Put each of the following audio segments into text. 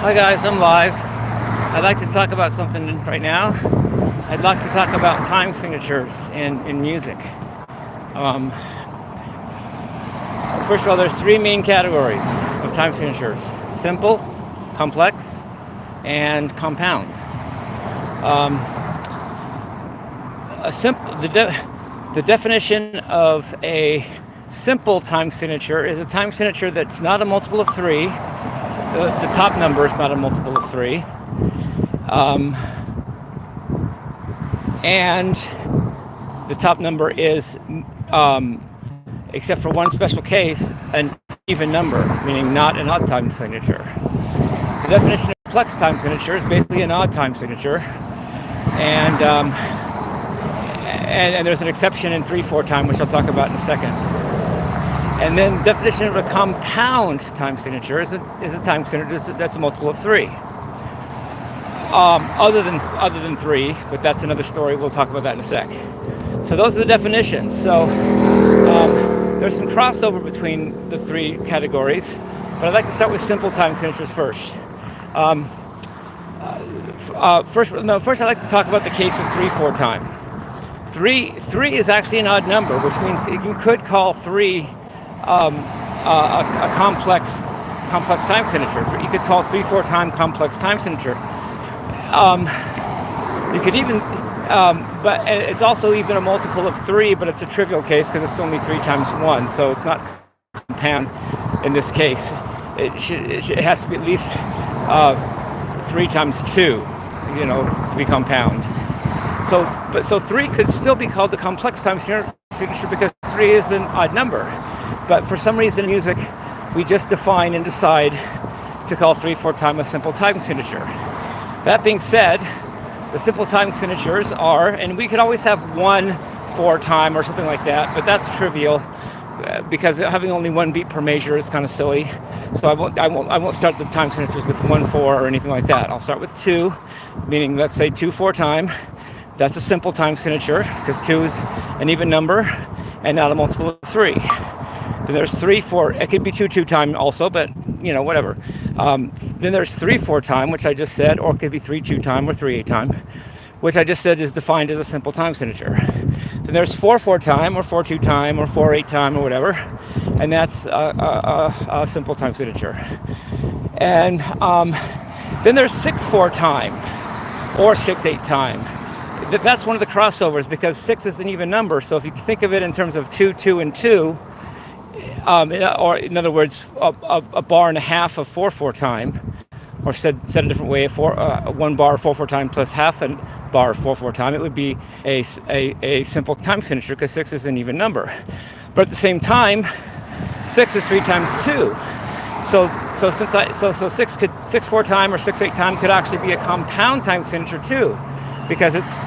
Hi guys, I'm live. I'd like to talk about something right now. I'd like to talk about time signatures in music. Um, First of all, there's three main categories of time signatures: simple, complex, and compound. Um, the definition of a simple time signature is a time signature that's not a multiple of three. The top number is not a multiple of three. And the top number is, except for one special case, an even number, meaning not an odd time signature. The definition of complex time signature is basically an odd time signature. And there's an exception in 3/4 time, which I'll talk about in a second. And then the definition of a compound time signature is a time signature that's a multiple of three. Other than three, but that's another story. We'll talk about that in a sec. So those are the definitions. So there's some crossover between the three categories, but I'd like to start with simple time signatures first. First I'd like to talk about the case of 3/4 time. Three is actually an odd number, which means you could call three a complex time signature. You could call 3/4 time complex time signature. You could even, but it's also even a multiple of three, but it's a trivial case because it's only 3 times 1, so it's not compound in this case. It has to be at least 3 times 2, to be compound. So 3 could still be called the complex time signature because 3 is an odd number. But for some reason in music, we just define and decide to call 3/4 time a simple time signature. That being said, the simple time signatures are, and we could always have 1/4 time or something like that, but that's trivial because having only one beat per measure is kind of silly. So I won't start the time signatures with 1/4 or anything like that. I'll start with 2, meaning let's say 2/4 time. That's a simple time signature because 2 is an even number and not a multiple of 3. Then there's 3/4. It could be 2/2 time also, but whatever. Then there's 3/4 time, which I just said, or it could be 3/2 time or 3/8 time, which I just said is defined as a simple time signature. Then there's 4/4 time or 4/2 time or 4/8 time or whatever, and that's a simple time signature. And then there's 6/4 time or 6/8 time. That's one of the crossovers because 6 is an even number. So if you think of it in terms of 2, 2, and 2, or in other words, a bar and a half of 4/4 time, or said a different way, 1 bar 4/4 time plus half a bar 4/4 time, it would be a simple time signature because 6 is an even number. But at the same time, 6 is 3 times 2. So 6/4 time or 6/8 time could actually be a compound time signature too, because it's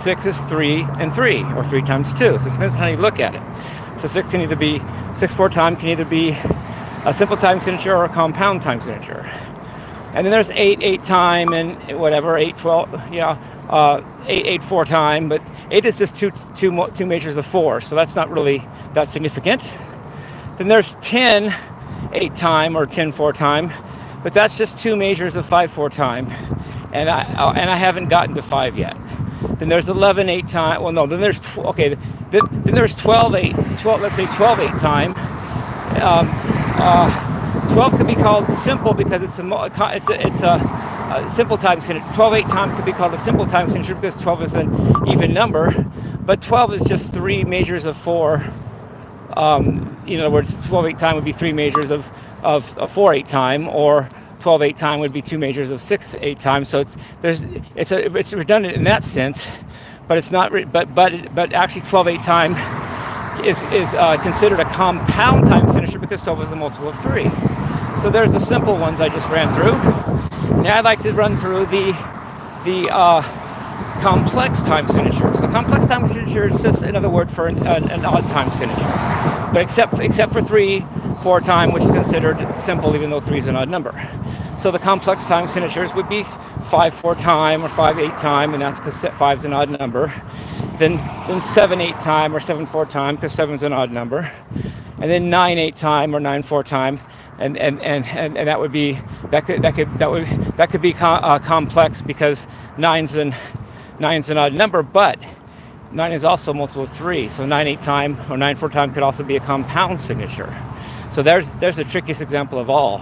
6 is 3 and 3, or 3 times 2. So it depends on how you look at it. So 6/4 time can either be a simple time signature or a compound time signature. And then there's 8/8 time and whatever, 8/12, 8/4 time, but 8 is just two measures of 4, so that's not really that significant. Then there's 10/8 time or 10/4 time, but that's just 2 measures of 5/4 time, and I haven't gotten to 5 yet. Then there's 11/8 time. Well, no. Then there's Then there's 12/8. Let's say 12/8 time. 12 could be called simple because it's a simple time signature. 12/8 time could be called a simple time signature because 12 is an even number, but 12 is just 3 measures of 4. In other words, 12/8 time would be 3 measures of 4/8 time, or 12/8 time would be 2 measures of 6/8 time. So it's redundant in that sense, but it's not. But actually 12/8 time is considered a compound time signature because 12 is a multiple of 3. So there's the simple ones I just ran through. Now I'd like to run through the complex time signatures. The complex time signature is just another word for an odd time signature, but except for 3/4 time, which is considered simple even though 3 is an odd number. So the complex time signatures would be 5/4 time or 5/8 time, and that's because 5 is an odd number. Then 7/8 time or 7/4 time because 7 is an odd number. And then 9/8 time or 9/4 time, and that would be complex because nine's an odd number, but 9 is also a multiple of 3. So 9/8 time or 9/4 time could also be a compound signature. So there's the trickiest example of all.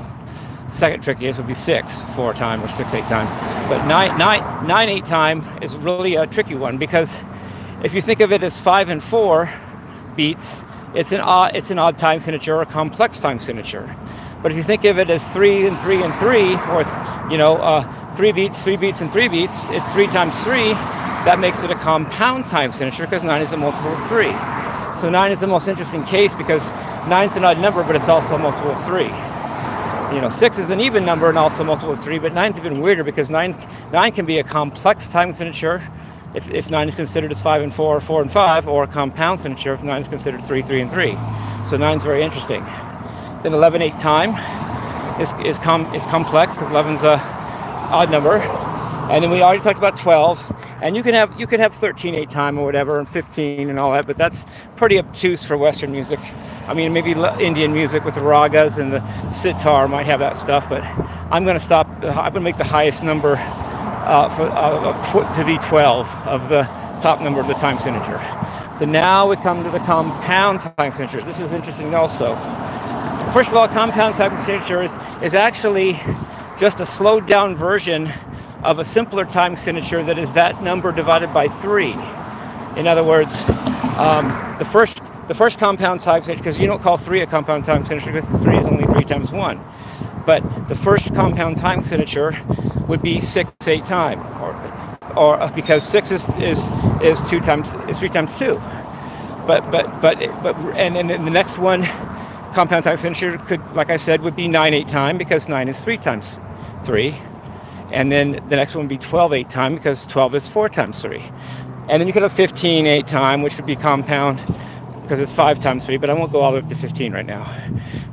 Second trickiest would be 6/4 time or 6/8 time. But 9/8 time is really a tricky one, because if you think of it as 5 and 4 beats, it's an odd time signature or a complex time signature. But if you think of it as 3 and 3 and 3, or 3 beats, 3 beats, and 3 beats, it's 3 times 3. That makes it a compound time signature because 9 is a multiple of 3. So 9 is the most interesting case because 9's an odd number, but it's also a multiple of 3. 6 is an even number and also a multiple of 3, but 9's even weirder because 9 can be a complex time signature if 9 is considered as 5 and 4, or 4 and 5, or a compound signature if 9 is considered 3, 3, and 3. So 9's very interesting. Then 11/8 time is complex because 11's a odd number, and then we already talked about 12. And you can have 13/8 time or whatever, and 15 and all that, but that's pretty obtuse for Western music. I mean, maybe Indian music with the ragas and the sitar might have that stuff, but I'm going to stop. I'm going to make the highest number to be 12 of the top number of the time signature. So now we come to the compound time signatures. This is interesting also. First of all, compound time signature is actually just a slowed down version of a simpler time signature that is that number divided by 3. In other words, the first compound time signature, because you don't call 3 a compound time signature because 3 is only 3 times 1. But the first compound time signature would be 6/8 time, or because 6 is 3 times 2. And then the next one, compound time signature could, like I said, would be 9/8 time because 9 is 3 times 3. And then the next one would be 12/8 time because 12 is 4 times 3. And then you could have 15/8 time, which would be compound because it's 5 times 3, but I won't go all the way up to 15 right now.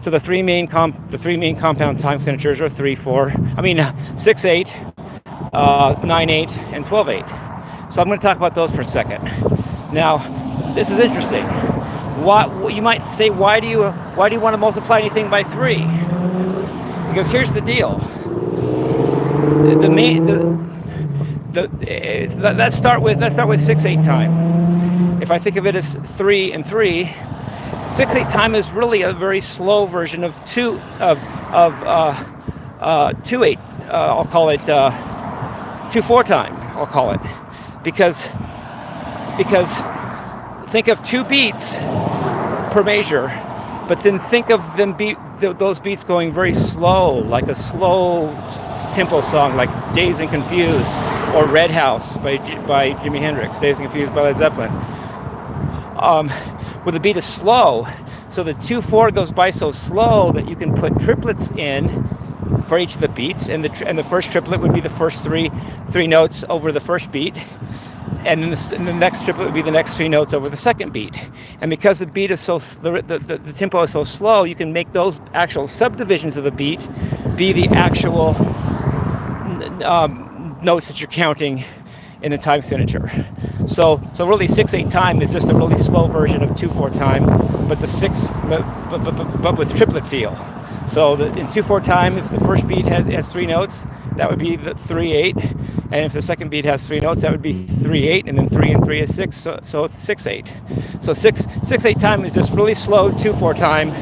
So the three main compound time signatures are 6/8, 9/8, and 12/8. So I'm going to talk about those for a second. Now, this is interesting. You might say, why do you want to multiply anything by 3? Because here's the deal. Let's start with 6/8 time. If I think of it as 3 and 3, 6/8 time is really a very slow version of 2/8. I'll call it 2/4 time. I'll call it because think of 2 beats per measure, but then think of those beats going very slow, like a slow tempo song like Dazed and Confused or Red House by Jimi Hendrix, Dazed and Confused by Led Zeppelin. Where the beat is slow, so the 2/4 goes by so slow that you can put triplets in for each of the beats, and the first triplet would be the first three notes over the first beat, and then the next triplet would be the next 3 notes over the second beat. And because the beat is the tempo is so slow, you can make those actual subdivisions of the beat be the actual notes that you're counting in the time signature. So really 6/8 time is just a really slow version of 2/4 time, but with triplet feel. So in 2/4 time, if the first beat has 3 notes, that would be the 3/8, and if the second beat has 3 notes, that would be 3/8, and then 3 and 3 is 6, so it's 6/8. So 6/8 time is just really slow 2/4 time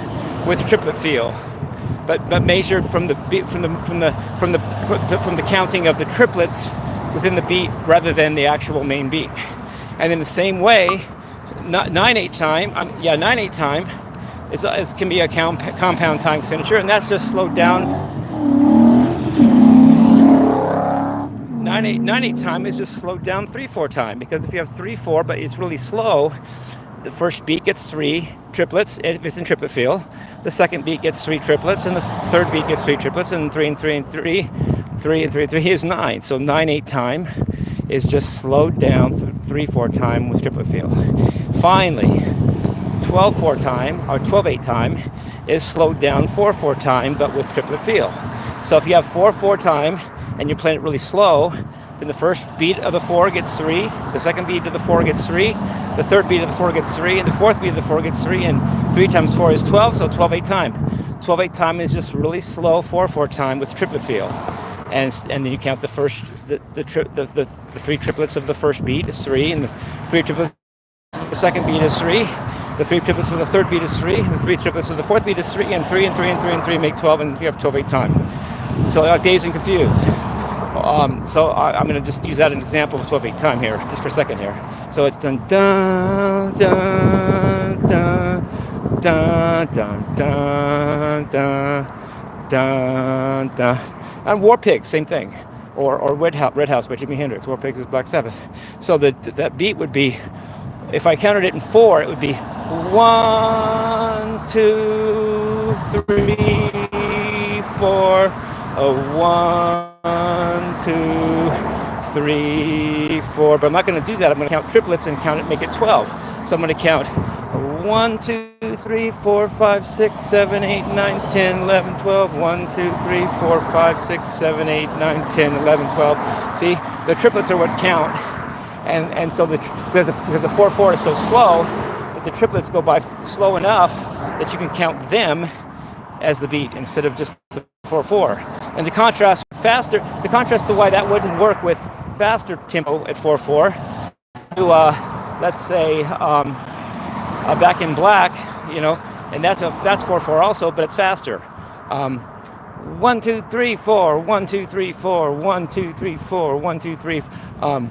with triplet feel, but measured from the counting of the triplets within the beat rather than the actual main beat. And in the same way, 9/8 time, 9/8 time can be a compound time signature, and that's just slowed down. 9/8 time is just slowed down 3/4 time, because if you have 3/4 but it's really slow, the first beat gets 3 triplets if it's in triplet feel, the second beat gets 3 triplets, and the third beat gets 3 triplets, and 3 and 3 and 3 is 9. So 9/8 time is just slowed down 3/4 time with triplet feel. Finally, 12/4 time or 12/8 time is slowed down 4/4 time but with triplet feel. So if you have 4/4 time and you're playing it really slow, then the first beat of the 4 gets 3, the second beat of the 4 gets 3, the third beat of the 4 gets 3, and the fourth beat of the 4 gets 3, and 3 times 4 is 12, so 12/8 time. 12/8 time is just really slow 4/4 time with triplet feel. And then you count the three triplets of the first beat is 3, and the 3 triplets of the second beat is 3, the 3 triplets of the third beat is 3, and the 3 triplets of the fourth beat is 3, and 3 and 3 and 3 and 3 make 12, and you have 12/8 time. So I got dazed and confused. So I'm going to just use that as an example of 12/8 time here, just for a second here. So it's dun dun dun dun dun dun dun dun dun dun. And War Pigs, same thing, or Red House by Jimi Hendrix. War Pigs is Black Sabbath. So that beat would be, if I counted it in 4, it would be 1, 2, 3, 4. 1, 2, 3, 4. But I'm not going to do that. I'm going to count triplets and make it 12. So I'm going to count 1, 2, 3, 4, 5, 6, 7, 8, 9, 10, 11, 12. 1, 2, 3, 4, 5, 6, 7, 8, 9, 10, 11, 12. See, the triplets are what count. And so because the 4/4 is so slow, that the triplets go by slow enough that you can count them as the beat instead of just the 4/4. And to contrast to why that wouldn't work with faster tempo at 4/4, to let's say Back in Black, and that's 4/4 also, but it's faster. 1, 2, 3, 4, 1, 2, 3, 4, 1, 2, 3, 4, 1, 2, 3, dun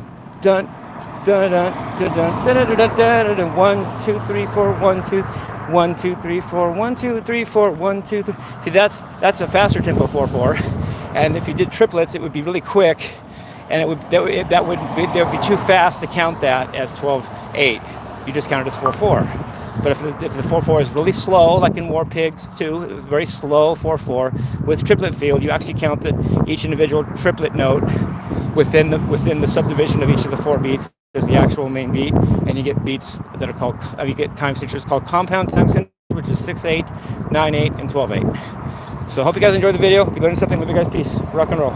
dun dun dun dun dun dun 1, 2, 3, 4, 1, 2, 1, 2, 3, 4, 1, 2, 3, 4, 1, 2, 3. See, that's a faster tempo 4/4, and if you did triplets, it would be really quick, and that would be too fast to count that as 12/8. You just count it as 4/4. But if the 4/4 is really slow, like in War Pigs too, it was very slow 4/4 with triplet feel. You actually count each individual triplet note within the subdivision of each of the 4 beats as the actual main beat, and you get beats that are called, you get time signatures called compound time signatures, which is 6/8, 9/8, and 12/8. So I hope you guys enjoyed the video. If you learned something, love you guys. Peace. Rock and roll.